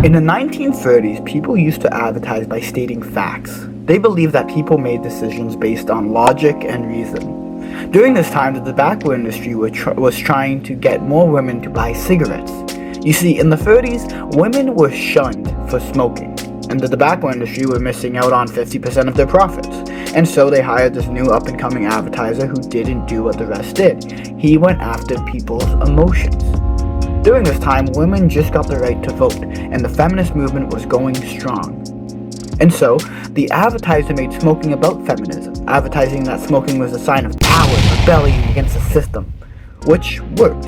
In the 1930s, people used to advertise by stating facts. They believed that people made decisions based on logic and reason. During this time, the tobacco industry was trying to get more women to buy cigarettes. You see, in the 30s, women were shunned for smoking, and the tobacco industry were missing out on 50% of their profits. And so they hired this new up-and-coming advertiser who didn't do what the rest did. He went after people's emotions. During this time, women just got the right to vote, and the feminist movement was going strong. And so, the advertiser made smoking about feminism, advertising that smoking was a sign of power and rebellion against the system, which worked,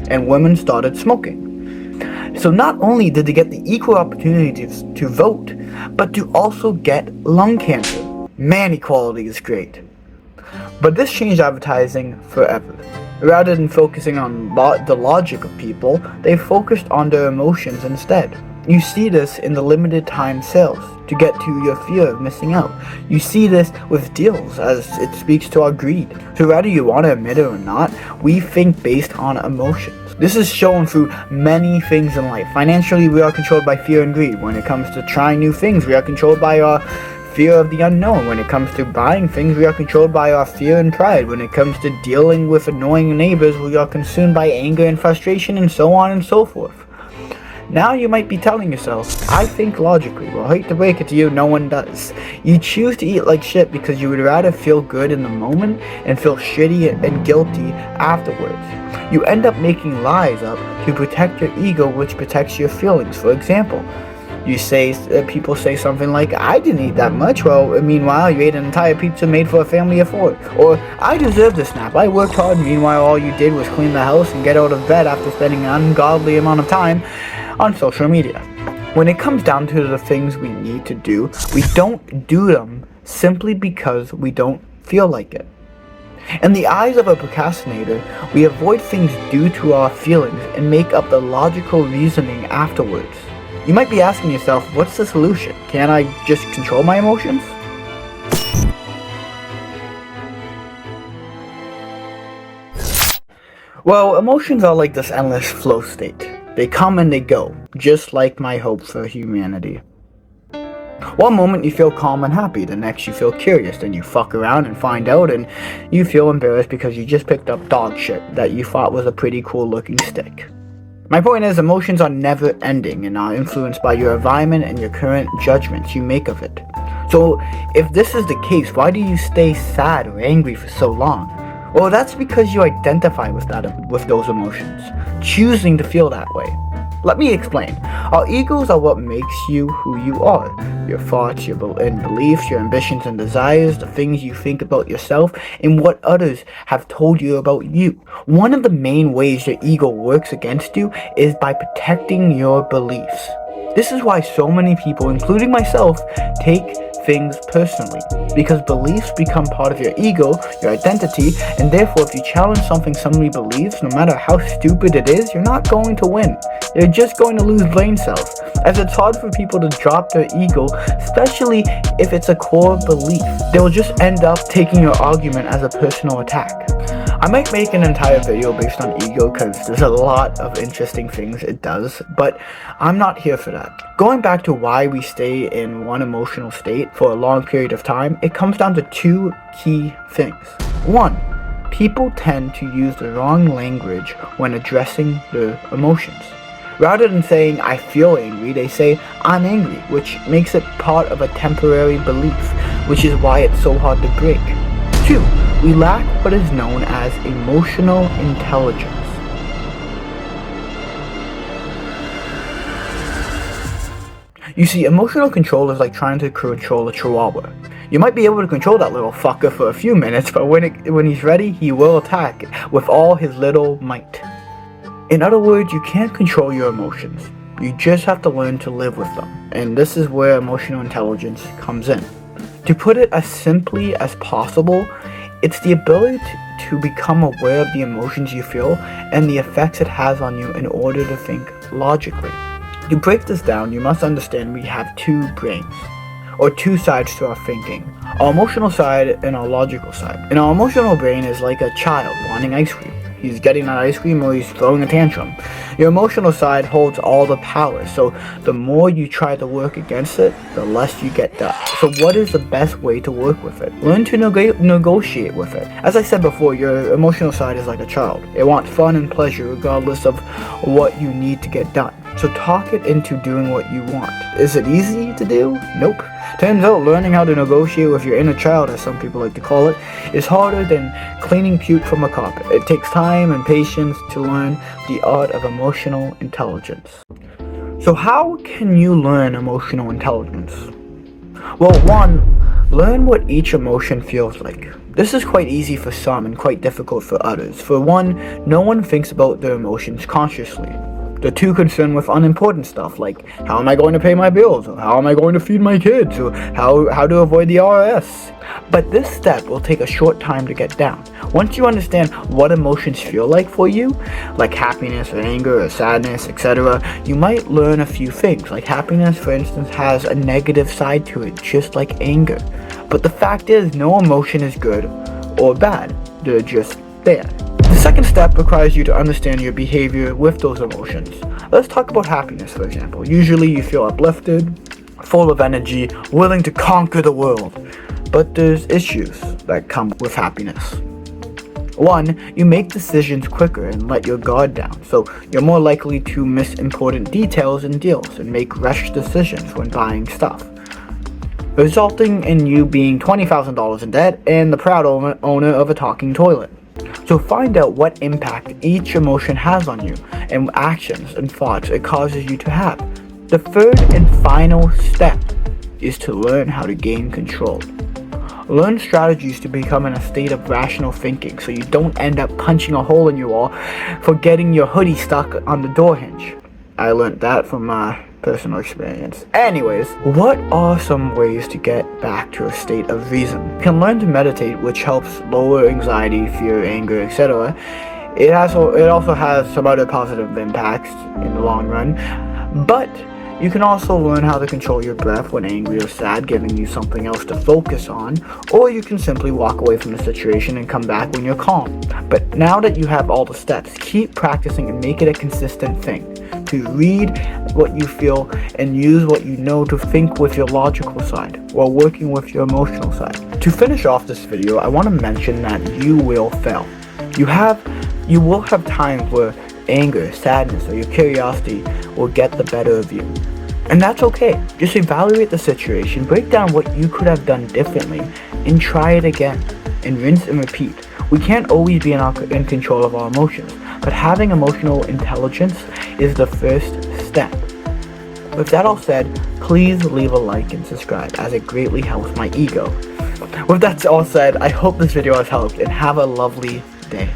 and women started smoking. So not only did they get the equal opportunities to vote, but to also get lung cancer. Man, equality is great. But this changed advertising forever. Rather than focusing on the logic of people, they focused on their emotions instead. You see this in the limited time sales to get to your fear of missing out. You see this with deals as it speaks to our greed. So whether you want to admit it or not, we think based on emotions. This is shown through many things in life. Financially, we are controlled by fear and greed. When it comes to trying new things, we are controlled by our fear of the unknown. When it comes to buying things, we are controlled by our fear and pride. When it comes to dealing with annoying neighbors, we are consumed by anger and frustration, and so on and so forth. Now you might be telling yourself, I think logically. Well, I hate to break it to you, no one does. You choose to eat like shit because you would rather feel good in the moment and feel shitty and guilty afterwards. You end up making lies up to protect your ego, which protects your feelings. For example, people say something like, I didn't eat that much. Well, meanwhile, you ate an entire pizza made for a family of 4. Or, I deserve this nap. I worked hard. Meanwhile, all you did was clean the house and get out of bed after spending an ungodly amount of time on social media. When it comes down to the things we need to do, we don't do them simply because we don't feel like it. In the eyes of a procrastinator, we avoid things due to our feelings and make up the logical reasoning afterwards. You might be asking yourself, what's the solution? Can't I just control my emotions? Well, emotions are like this endless flow state. They come and they go, just like my hope for humanity. One moment you feel calm and happy, the next you feel curious, then you fuck around and find out, and you feel embarrassed because you just picked up dog shit that you thought was a pretty cool looking stick. My point is, emotions are never ending and are influenced by your environment and your current judgments you make of it. So, if this is the case, why do you stay sad or angry for so long? Well, that's because you identify with those emotions, choosing to feel that way. Let me explain. Our egos are what makes you who you are. Your thoughts, your beliefs, your ambitions and desires, the things you think about yourself, and what others have told you about you. One of the main ways your ego works against you is by protecting your beliefs. This is why so many people, including myself, take things personally, because beliefs become part of your ego, your identity, and therefore if you challenge something somebody believes, no matter how stupid it is, you're not going to win. You're just going to lose brain cells, as it's hard for people to drop their ego, especially if it's a core belief. They'll just end up taking your argument as a personal attack. I might make an entire video based on ego because there's a lot of interesting things it does, but I'm not here for that. Going back to why we stay in one emotional state for a long period of time, it comes down to 2 key things. 1, people tend to use the wrong language when addressing their emotions. Rather than saying, I feel angry, they say, I'm angry, which makes it part of a temporary belief, which is why it's so hard to break. 2, we lack what is known as emotional intelligence. You see, emotional control is like trying to control a chihuahua. You might be able to control that little fucker for a few minutes, but when he's ready, he will attack with all his little might. In other words, you can't control your emotions. You just have to learn to live with them. And this is where emotional intelligence comes in. To put it as simply as possible, it's the ability to become aware of the emotions you feel and the effects it has on you in order to think logically. To break this down, you must understand we have 2 brains, or 2 sides to our thinking, our emotional side and our logical side. And our emotional brain is like a child wanting ice cream. he's getting an ice cream or he's throwing a tantrum. Your emotional side holds all the power, so the more you try to work against it, the less you get done. So what is the best way to work with it? Learn to negotiate with it. As I said before, your emotional side is like a child. It wants fun and pleasure regardless of what you need to get done. So talk it into doing what you want. Is it easy to do? Nope. Turns out learning how to negotiate with your inner child, as some people like to call it, is harder than cleaning puke from a carpet. It takes time and patience to learn the art of emotional intelligence. So how can you learn emotional intelligence? Well, 1, learn what each emotion feels like. This is quite easy for some and quite difficult for others. For one, no one thinks about their emotions consciously. They're too concerned with unimportant stuff like how am I going to pay my bills, or how am I going to feed my kids, or how to avoid the IRS. But this step will take a short time to get down. Once you understand what emotions feel like for you, like happiness or anger or sadness, etc., you might learn a few things. Like happiness, for instance, has a negative side to it, just like anger. But the fact is, no emotion is good or bad. They're just there. The second step requires you to understand your behavior with those emotions. Let's talk about happiness, for example. Usually you feel uplifted, full of energy, willing to conquer the world. But there's issues that come with happiness. 1, you make decisions quicker and let your guard down, so you're more likely to miss important details in deals and make rash decisions when buying stuff, resulting in you being $20,000 in debt and the proud owner of a talking toilet. So find out what impact each emotion has on you and actions and thoughts it causes you to have. The third and final step is to learn how to gain control. Learn strategies to become in a state of rational thinking so you don't end up punching a hole in your wall for getting your hoodie stuck on the door hinge. I learned that from my personal experience. Anyways, what are some ways to get back to a state of reason? You can learn to meditate, which helps lower anxiety, fear, anger, etc. It also has some other positive impacts in the long run. But you can also learn how to control your breath when angry or sad, giving you something else to focus on, or you can simply walk away from the situation and come back when you're calm. But now that you have all the steps, keep practicing and make it a consistent thing. To read what you feel and use what you know to think with your logical side while working with your emotional side. To finish off this video, I want to mention that you will fail. You will have times where anger, sadness, or your curiosity will get the better of you. And that's okay. Just evaluate the situation, break down what you could have done differently, and try it again. And rinse and repeat. We can't always be in control of our emotions, but having emotional intelligence is the first step. With that all said, please leave a like and subscribe, as it greatly helps my ego. With that all said, I hope this video has helped, and have a lovely day.